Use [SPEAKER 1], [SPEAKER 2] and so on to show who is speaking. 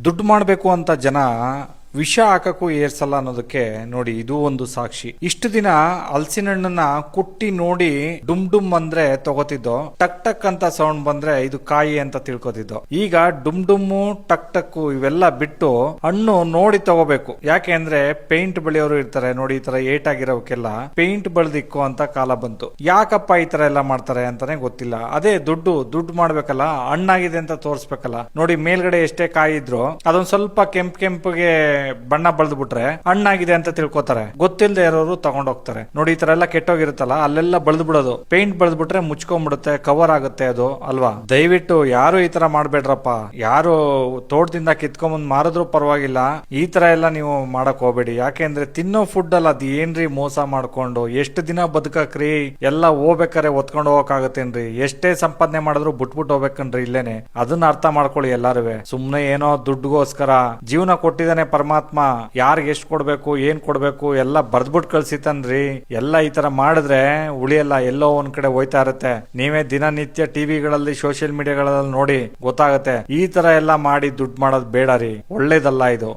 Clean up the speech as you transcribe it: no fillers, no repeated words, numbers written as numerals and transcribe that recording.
[SPEAKER 1] ದುಡ್ಡು ಮಾಡಬೇಕು ಅಂತ ಜನ ವಿಷ ಹಾಕಕ್ಕೂ ಏರ್ಸಲ್ಲ ಅನ್ನೋದಕ್ಕೆ ನೋಡಿ ಇದು ಒಂದು ಸಾಕ್ಷಿ. ಇಷ್ಟು ದಿನ ಹಲಸಿನ ಹಣ್ಣನ್ನ ಕುಟ್ಟಿ ನೋಡಿ ಡುಮ್ ಡುಮ್ ಅಂದ್ರೆ ತಗೋತಿದ್ದೋ, ಟಕ್ ಟಕ್ ಅಂತ ಸೌಂಡ್ ಬಂದ್ರೆ ಇದು ಕಾಯಿ ಅಂತ ತಿಳ್ಕೊತಿದ್ದೋ. ಈಗ ಡುಮ್ ಡುಮ್ಮು ಟಕ್ ಟಕ್ಕು ಇವೆಲ್ಲ ಬಿಟ್ಟು ಹಣ್ಣು ನೋಡಿ ತಗೋಬೇಕು. ಯಾಕೆ ಅಂದ್ರೆ ಪೇಂಟ್ ಬೆಳೆಯೋರು ಇರ್ತಾರೆ ನೋಡಿ, ಈ ತರ ಏಟ್ ಆಗಿರೋಕೆಲ್ಲ ಪೇಂಟ್ ಬೆಳೆದಿಕ್ಕೋ ಅಂತ ಕಾಲ ಬಂತು. ಯಾಕಪ್ಪ ಈ ತರ ಎಲ್ಲ ಮಾಡ್ತಾರೆ ಅಂತಾನೆ ಗೊತ್ತಿಲ್ಲ. ಅದೇ ದುಡ್ಡು ಮಾಡ್ಬೇಕಲ್ಲ, ಹಣ್ಣಾಗಿದೆ ಅಂತ ತೋರ್ಸ್ಬೇಕಲ್ಲ. ನೋಡಿ ಮೇಲ್ಗಡೆ ಎಷ್ಟೇ ಕಾಯಿ ಇದ್ರು ಅದೊಂದ್ ಸ್ವಲ್ಪ ಕೆಂಪಿಗೆ ಬಣ್ಣ ಬಳದ್ ಬಿಟ್ರೆ ಹಣ್ಣಾಗಿದೆ ಅಂತ ತಿಳ್ಕೊತಾರೆ. ಗೊತ್ತಿಲ್ಲದೆ ಇರೋರು ತಗೊಂಡ್ ಹೋಗ್ತಾರೆ. ನೋಡಿ ಈ ತರ ಎಲ್ಲ ಕೆಟ್ಟೋಗಿರುತ್ತಲ್ಲ, ಅಲ್ಲೆಲ್ಲ ಬಳದ್ ಬಿಡೋದು. ಪೇಂಟ್ ಬಳದ್ ಬಿಟ್ರೆ ಮುಚ್ಕೊಂಡ್ಬಿಡುತ್ತೆ, ಕವರ್ ಆಗುತ್ತೆ ಅದು ಅಲ್ವಾ. ದಯವಿಟ್ಟು ಯಾರು ಈ ತರ ಮಾಡ್ಬೇಡ್ರಪ್ಪ. ಯಾರು ತೋಟದಿಂದ ಕಿತ್ಕೊಂಬಂದ್ ಮಾರಿದ್ರು ಪರವಾಗಿಲ್ಲ, ಈ ತರ ಎಲ್ಲ ನೀವು ಮಾಡಕ್ ಹೋಗ್ಬೇಡಿ. ಯಾಕೆಂದ್ರೆ ತಿನ್ನೋ ಫುಡ್ ಅಲ್ಲ ಅದ್ ಏನ್ರಿ ಮೋಸ ಮಾಡ್ಕೊಂಡು ಎಷ್ಟು ದಿನ ಬದುಕಕ್ರಿ. ಎಲ್ಲ ಹೋಗ್ಬೇಕಾರೆ ಒತ್ಕೊಂಡು ಹೋಗಕ್ಕಾಗತ್ತೇನ್ರಿ? ಎಷ್ಟೇ ಸಂಪಾದನೆ ಮಾಡಿದ್ರು ಬಿಟ್ಬಿಟ್ಟು ಹೋಗ್ಬೇಕನ್ರಿ ಇಲ್ಲೇನೆ. ಅದನ್ನ ಅರ್ಥ ಮಾಡ್ಕೊಳ್ಳಿ ಎಲ್ಲಾರುವೆ. ಸುಮ್ನೆ ಏನೋ ದುಡ್ಡುಗೋಸ್ಕರ ಜೀವನ ಕೊಟ್ಟಿದ್ದಾನೆ ಪರಮಾತ್ಮ, ಯಾರಿಗೆ ಎಷ್ಟು ಕೊಡ್ಬೇಕು ಏನ್ ಕೊಡ್ಬೇಕು ಎಲ್ಲ ಬರ್ದ್ಬಿಟ್ಟು ಕಳ್ಸಿತನ್ರಿ. ಎಲ್ಲ ಈ ತರ ಮಾಡಿದ್ರೆ ಉಳಿಯಲ್ಲ, ಎಲ್ಲೋ ಒಂದ್ ಕಡೆ ಹೋಯ್ತಾ ಇರುತ್ತೆ. ನೀವೇ ದಿನನಿತ್ಯ ಟಿವಿಗಳಲ್ಲಿ ಸೋಷಿಯಲ್ ಮೀಡಿಯಾಗಳಲ್ಲಿ ನೋಡಿ ಗೊತ್ತಾಗತ್ತೆ. ಈ ತರ ಎಲ್ಲ ಮಾಡಿ ದುಡ್ಡು ಮಾಡೋದು ಬೇಡ ರೀ, ಒಳ್ಳೇದಲ್ಲ ಇದು.